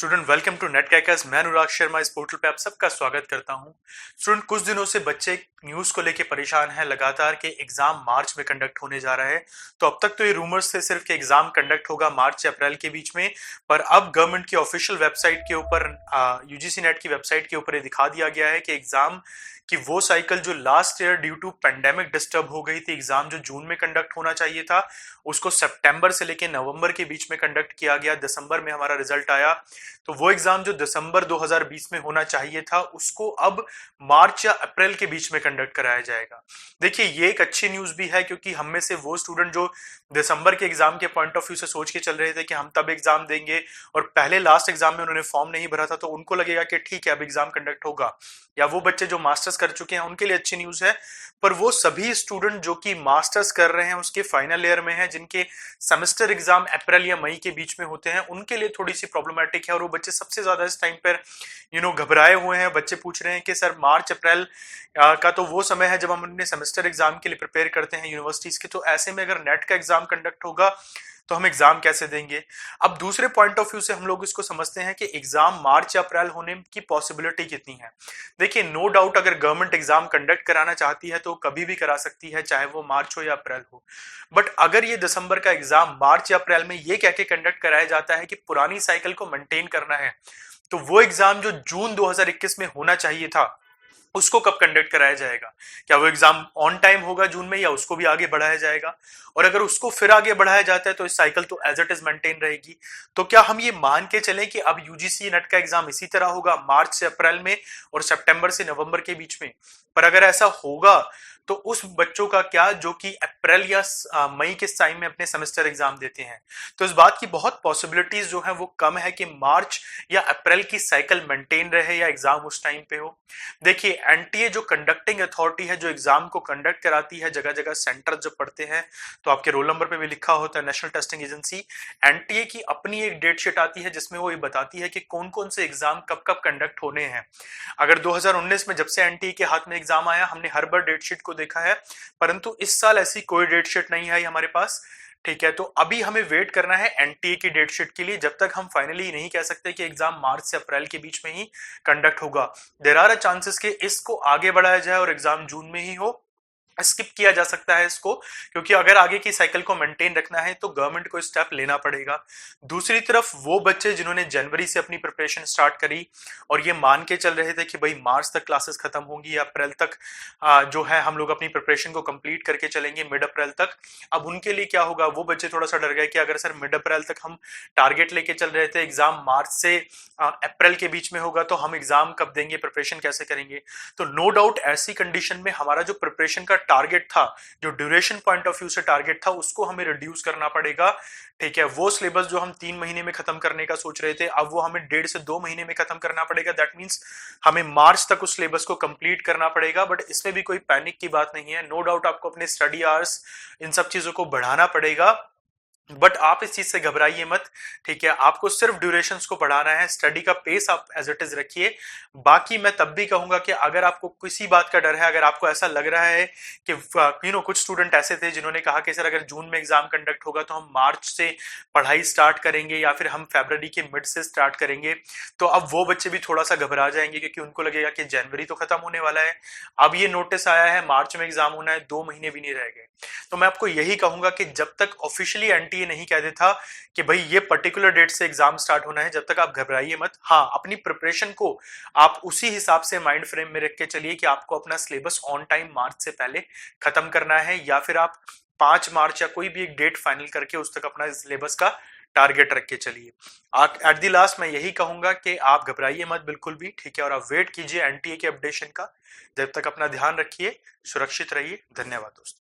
Student welcome to net कैकर्स। मैं अनुराग शर्मा इस पोर्टल पे आप सबका स्वागत करता हूं। स्टूडेंट, कुछ दिनों से बच्चे न्यूज को लेके परेशान हैं लगातार कि एग्जाम मार्च में कंडक्ट होने जा रहा है। तो अब तक तो ये रूमर्स थे सिर्फ कि एग्जाम कंडक्ट होगा मार्च से अप्रैल के बीच में, पर अब गवर्नमेंट की ऑफिशियल वेबसाइट के ऊपर यूजीसी नेट की वेबसाइट के ऊपर ये दिखा दिया गया है कि एग्जाम कि वो साइकिल जो last year due to pandemic disturb हो गई थी, एग्जाम जो जून में कंडक्ट होना चाहिए था उसको सितंबर से लेके नवंबर के बीच में कंडक्ट किया गया। दिसंबर में हमारा रिजल्ट आया, तो वो एग्जाम जो दिसंबर 2020 में होना चाहिए था उसको अब मार्च या अप्रैल के बीच में कंडक्ट कराया जाएगा। देखिए, ये एक अच्छी न्यूज भी है क्योंकि हम में से वो स्टूडेंट जो दिसंबर के एग्जाम के पॉइंट ऑफ व्यू से सोच के चल रहे थे कि हम तब एग्जाम देंगे और पहले लास्ट एग्जाम में उन्होंने फॉर्म नहीं भरा था, तो उनको लगेगा कि ठीक है अब एग्जाम कंडक्ट होगा। या वो बच्चे जो मास्टर्स कर चुके हैं उनके लिए अच्छी न्यूज है, पर वो सभी स्टूडेंट जो कि मास्टर्स कर रहे हैं उसके फाइनल ईयर में हैं, जिनके सेमेस्टर एग्जाम अप्रैल या मई के बीच में होते हैं, उनके लिए थोड़ी सी प्रॉब्लमेटिक है। और वो बच्चे सबसे ज्यादा इस टाइम पर घबराए हुए हैं। बच्चे पूछ रहे हैं कि सर मार्च अप्रैल का तो वो समय है जब हम अपने सेमेस्टर एग्जाम के लिए प्रिपेयर करते हैं यूनिवर्सिटीज के, तो ऐसे में अगर नेट का एग्जाम कंडक्ट होगा तो हम एग्जाम कैसे देंगे। अब दूसरे पॉइंट ऑफ व्यू से हम लोग इसको समझते हैं कि एग्जाम मार्च या अप्रैल होने की पॉसिबिलिटी कितनी है। देखिए, नो डाउट अगर गवर्नमेंट एग्जाम कंडक्ट कराना चाहती है तो कभी भी करा सकती है, चाहे वो मार्च हो या अप्रैल हो। बट अगर ये दिसंबर का एग्जाम मार्च या अप्रैल में ये कह के कंडक्ट कराया जाता है कि पुरानी साइकिल को मेंटेन करना है, तो वो एग्जाम जो जून 2021 में होना चाहिए था उसको कब कंडक्ट कराया जाएगा। क्या वो एग्जाम ऑन टाइम होगा जून में, या उसको भी आगे बढ़ाया जाएगा? और अगर उसको फिर आगे बढ़ाया जाता है तो इस साइकिल तो एज इट इज मेंटेन रहेगी। तो क्या हम ये मान के चलें कि अब यूजीसी नेट का एग्जाम इसी तरह होगा मार्च से अप्रैल में और सितंबर से नवंबर के बीच में? पर अगर ऐसा होगा तो उस बच्चों का क्या जो कि अप्रैल या मई के टाइम में अपने सेमेस्टर एग्जाम देते हैं? तो इस बात की बहुत पॉसिबिलिटीज जो है वो कम है कि मार्च या अप्रैल की साइकिल मेंटेन रहे या एग्जाम उस टाइम पे हो। देखिए, एनटीए जो कंडक्टिंग अथॉरिटी है, जो एग्जाम को कंडक्ट कराती है, जगह जगह सेंटर जब पड़ते हैं तो आपके रोल नंबर पे भी लिखा होता है नेशनल टेस्टिंग एजेंसी, एनटीए की अपनी एक डेट शीट आती है जिसमें वो ये बताती है कि कौन कौन से एग्जाम कब कब कंडक्ट होने हैं। अगर 2019 में जब से एनटीए के हाथ में एग्जाम आया हमने हर बार डेट शीट को देखा है, परंतु इस साल ऐसी कोई डेट शीट नहीं आई हमारे पास। ठीक है, तो अभी हमें वेट करना है एनटीए की डेट शीट के लिए। जब तक हम फाइनली नहीं कह सकते कि एग्जाम मार्च से अप्रैल के बीच में ही कंडक्ट होगा। देयर आर अ चांसेस कि इसको आगे बढ़ाया जाए और एग्जाम जून में ही हो। स्किप किया जा सकता है इसको, क्योंकि अगर आगे की साइकिल को मेंटेन रखना है तो गवर्नमेंट को स्टेप लेना पड़ेगा। दूसरी तरफ वो बच्चे जिन्होंने जनवरी से अपनी प्रिपरेशन स्टार्ट करी और ये मान के चल रहे थे कि भाई मार्च तक क्लासेस खत्म होंगी या अप्रैल तक जो है हम लोग अपनी प्रिपरेशन को कंप्लीट करके चलेंगे मिड अप्रैल तक, अब उनके लिए क्या होगा? वो बच्चे थोड़ा सा डर गए कि अगर सर मिड अप्रैल तक हम टारगेट लेके चल रहे थे, एग्जाम मार्च से अप्रैल के बीच में होगा, तो हम एग्जाम कब देंगे, प्रिपरेशन कैसे करेंगे? तो नो डाउट ऐसी कंडीशन में हमारा जो प्रिपरेशन का टारगेट था, जो ड्यूरेशन पॉइंट ऑफ व्यू से टारगेट था, उसको हमें रिड्यूस करना पड़ेगा। ठीक है, वो सिलेबस जो हम 3 महीने में खत्म करने का सोच रहे थे, अब वो हमें 1.5 से 2 महीने में खत्म करना पड़ेगा। दैट मींस हमें मार्च तक उस सिलेबस को कंप्लीट करना पड़ेगा। बट इसमें भी कोई पैनिक की बात नहीं है। नो डाउट आपको अपने स्टडी आवर्स इन सब चीजों को बढ़ाना पड़ेगा, बट आप इस चीज से घबराइए मत। ठीक है, आपको सिर्फ ड्यूरेशंस को बढ़ाना है, स्टडी का पेस आप एज इट इज रखिए। बाकी मैं तब भी कहूंगा कि अगर आपको किसी बात का डर है, अगर आपको ऐसा लग रहा है कि कुछ स्टूडेंट ऐसे थे जिन्होंने कहा कि सर अगर जून में एग्जाम कंडक्ट होगा तो हम मार्च से पढ़ाई स्टार्ट करेंगे या फिर हम फरवरी के मिड से स्टार्ट करेंगे, तो अब वो बच्चे भी थोड़ा सा घबरा जाएंगे क्योंकि उनको लगेगा कि जनवरी तो खत्म होने वाला है, अब ये नोटिस आया है मार्च में एग्जाम होना है, 2 महीने भी नहीं रह गए। तो मैं आपको यही कहूंगा कि जब तक ऑफिशियली एनटीए नहीं कह देता कि भाई ये पर्टिकुलर डेट से एग्जाम स्टार्ट होना है, जब तक आप घबराइए मत। हाँ, अपनी प्रिपरेशन को आप उसी हिसाब से माइंड फ्रेम में रख के चलिए कि आपको अपना सिलेबस ऑन टाइम मार्च से पहले खत्म करना है, या फिर आप 5 मार्च या कोई भी एक डेट फाइनल करके उस तक अपना सिलेबस का टारगेट रख के चलिए। एट द लास्ट मैं यही कहूंगा कि आप घबराइए मत बिल्कुल भी। ठीक है, और आप वेट कीजिए एनटीए के अपडेशन का। जब तक अपना ध्यान रखिए, सुरक्षित रहिए। धन्यवाद दोस्तों।